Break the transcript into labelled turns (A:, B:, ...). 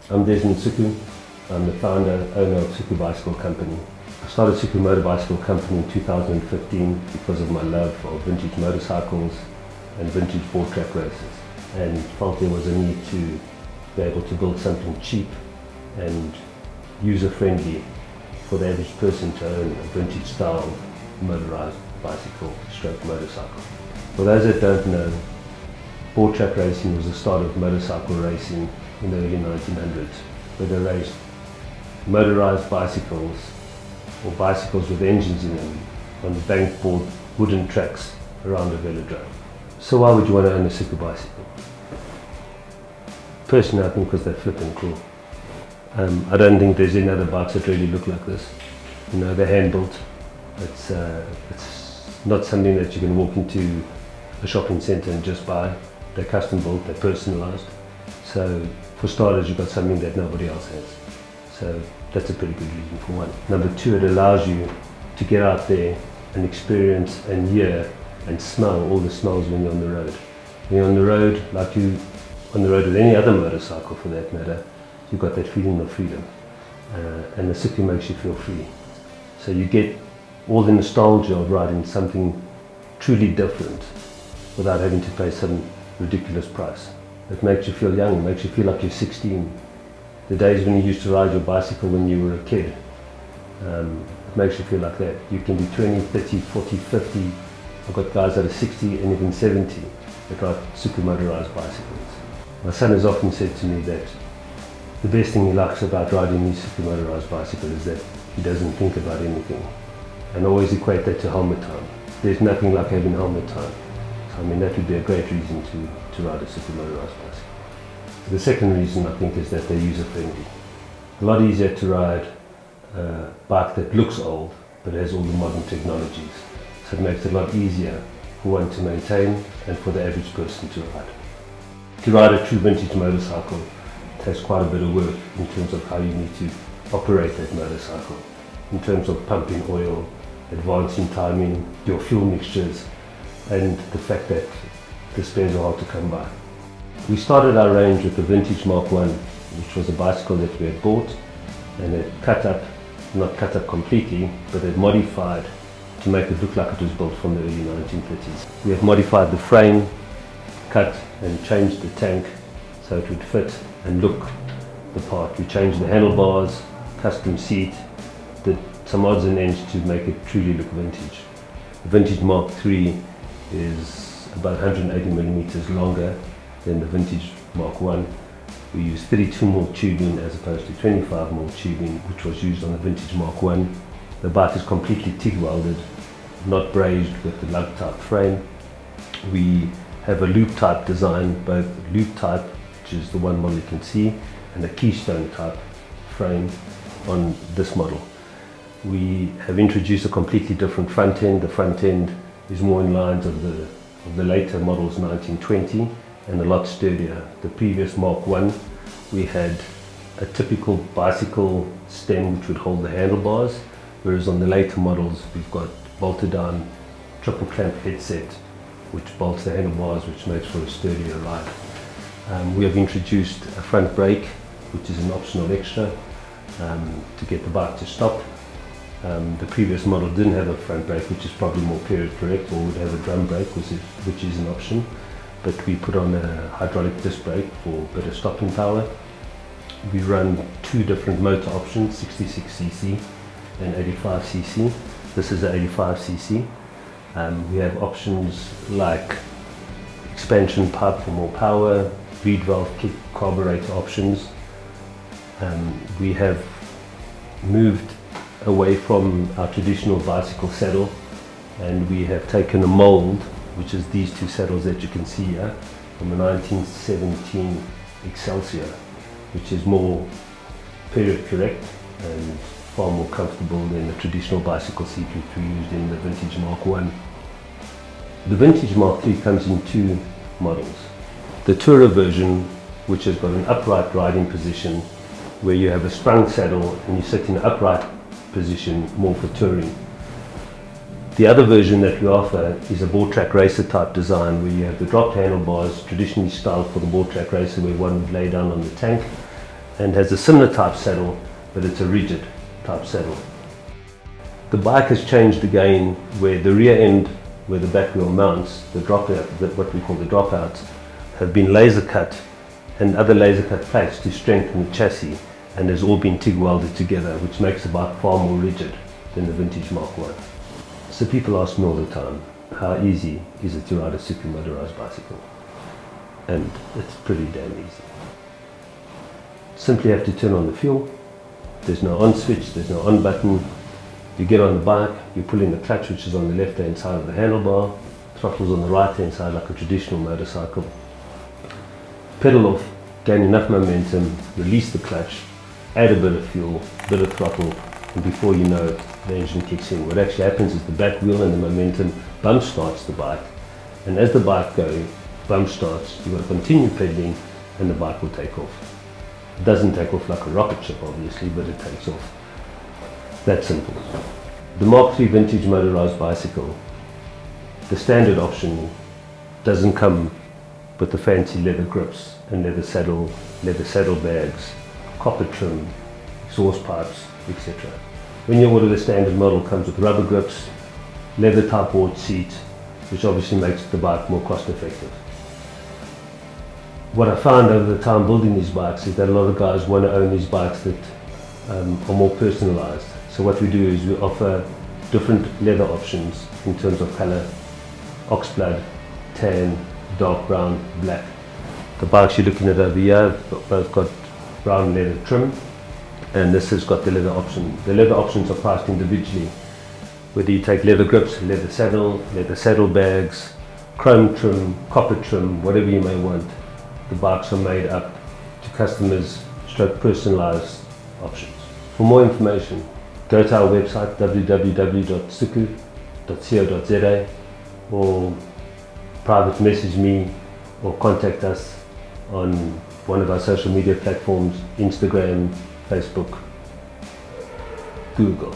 A: I'm Suku. I'm the founder, owner of Soekoe BicycleCompany. I started Suku Motor Bicycle Company in 2015 because of my love of vintage motorcycles and vintage board track races, and felt there was a need to be able to build something cheap and user-friendly for the average person to own a vintage style motorized bicycle stroke motorcycle. For those that don't know, board track racing was the start of motorcycle racing in the early 1900s, where they raced motorized bicycles or bicycles with engines in them on banked board wooden tracks around a velodrome. So why would you want to own a Suku bicycle? Personally, I think because they're flipping cool. I don't think there's any other bikes that really look like this. You know, they're hand built. It's not something that you can walk into a shopping centre and just buy. They're custom built, they're personalised. So for starters, you've got something that nobody else has. So that's a pretty good reason for one. Number two, it allows you to get out there and experience and hear and smell all the smells when you're on the road. When you're on the road, like you on the road with any other motorcycle for that matter, you've got that feeling of freedom. And the Suku makes you feel free. So you get all the nostalgia of riding something truly different without having to pay some ridiculous price. It makes you feel young, it makes you feel like you're 16. The days when you used to ride your bicycle when you were a kid, it makes you feel like that. You can be 20, 30, 40, 50. I've got guys that are 60 and even 70 that ride Suku motorized bicycles. My son has often said to me that the best thing he likes about riding his Suku motorized bicycle is that he doesn't think about anything, and always equate that to helmet time. There's nothing like having helmet time. I mean, that would be a great reason to ride a Suku motorized bicycle. The second reason, I think, is that they're user-friendly. A lot easier to ride a bike that looks old, but has all the modern technologies. So it makes it a lot easier for one to maintain and for the average person to ride. To ride a true vintage motorcycle takes quite a bit of work in terms of how you need to operate that motorcycle, in terms of pumping oil, advancing timing, your fuel mixtures, and the fact that the spares are hard to come by. We started our range with the vintage Mark I, which was a bicycle that we had bought and had cut up, not cut up completely, but had modified to make it look like it was built from the early 1930s. We have modified the frame, cut and changed the tank so it would fit and look the part. We changed the handlebars, custom seat, did some odds and ends to make it truly look vintage. The vintage Mark III is about 180 millimeters longer than the vintage Mark I. We use 32mm tubing as opposed to 25mm tubing, which was used on the vintage Mark I. The bike is completely TIG welded, not brazed with the lug type frame. We have a loop type design, both loop type, which is the one model you can see, and a keystone type frame on this model. We have introduced a completely different front end. The front end is more in lines of the later models 1920 and a lot sturdier. The previous Mark I, we had a typical bicycle stem which would hold the handlebars, whereas on the later models we've got bolted down triple clamp headset which bolts the handlebars, which makes for a sturdier ride. We have introduced a front brake, which is an optional extra to get the bike to stop. The previous model didn't have a front brake, which is probably more period correct, or would have a drum brake, which is an option. But we put on a hydraulic disc brake for better stopping power. We run two different motor options, 66cc and 85cc. This is the 85cc. We have options like expansion pipe for more power, reed valve kick carburetor options. We have moved away from our traditional bicycle saddle, and we have taken a mold, which is these two saddles that you can see here, from a 1917 Excelsior, which is more period correct and far more comfortable than the traditional bicycle seat which we used in the vintage Mark I. The vintage Mark III comes in two models. The Tourer version, which has got an upright riding position where you have a sprung saddle and you sit in an upright position, more for touring. The other version that we offer is a board track racer type design where you have the dropped handlebars, traditionally styled for the board track racer, where one would lay down on the tank and has a similar type saddle, but it's a rigid type saddle. The bike has changed again, where the rear end, where the back wheel mounts, the dropout, what we call the dropouts, have been laser cut and other laser cut plates to strengthen the chassis, and has all been TIG welded together, which makes the bike far more rigid than the vintage Mark 1. So people ask me all the time, how easy is it to ride a Suku motorized bicycle? And it's pretty damn easy. Simply have to turn on the fuel. There's no on switch, there's no on button. You get on the bike, you pull in the clutch, which is on the left hand side of the handlebar, throttle's on the right hand side like a traditional motorcycle. Pedal off, gain enough momentum, release the clutch, add a bit of fuel, bit of throttle, and before you know it, the engine kicks in. What actually happens is the back wheel and the momentum bump starts the bike, and as the bike goes, bump starts, you've got to continue pedaling and the bike will take off. It doesn't take off like a rocket ship obviously, but it takes off. That simple. The Mark III vintage motorized bicycle, the standard option doesn't come with the fancy leather grips and leather saddle bags, copper trim, exhaust pipes, etc. When you order the standard model, it comes with rubber grips, leather type board seat, which obviously makes the bike more cost effective. What I found over the time building these bikes is that a lot of guys want to own these bikes that are more personalized. So what we do is we offer different leather options in terms of color: oxblood, tan, dark brown, black. The bikes you're looking at over here have both got brown leather trim, and this has got the leather option. The leather options are priced individually, whether you take leather grips, leather saddle bags, chrome trim, copper trim, whatever you may want. The bikes are made up to customers stroke personalized options. For more information, go to our website www.suku.co.za, or private message me or contact us on one of our social media platforms: Instagram, Facebook, Google.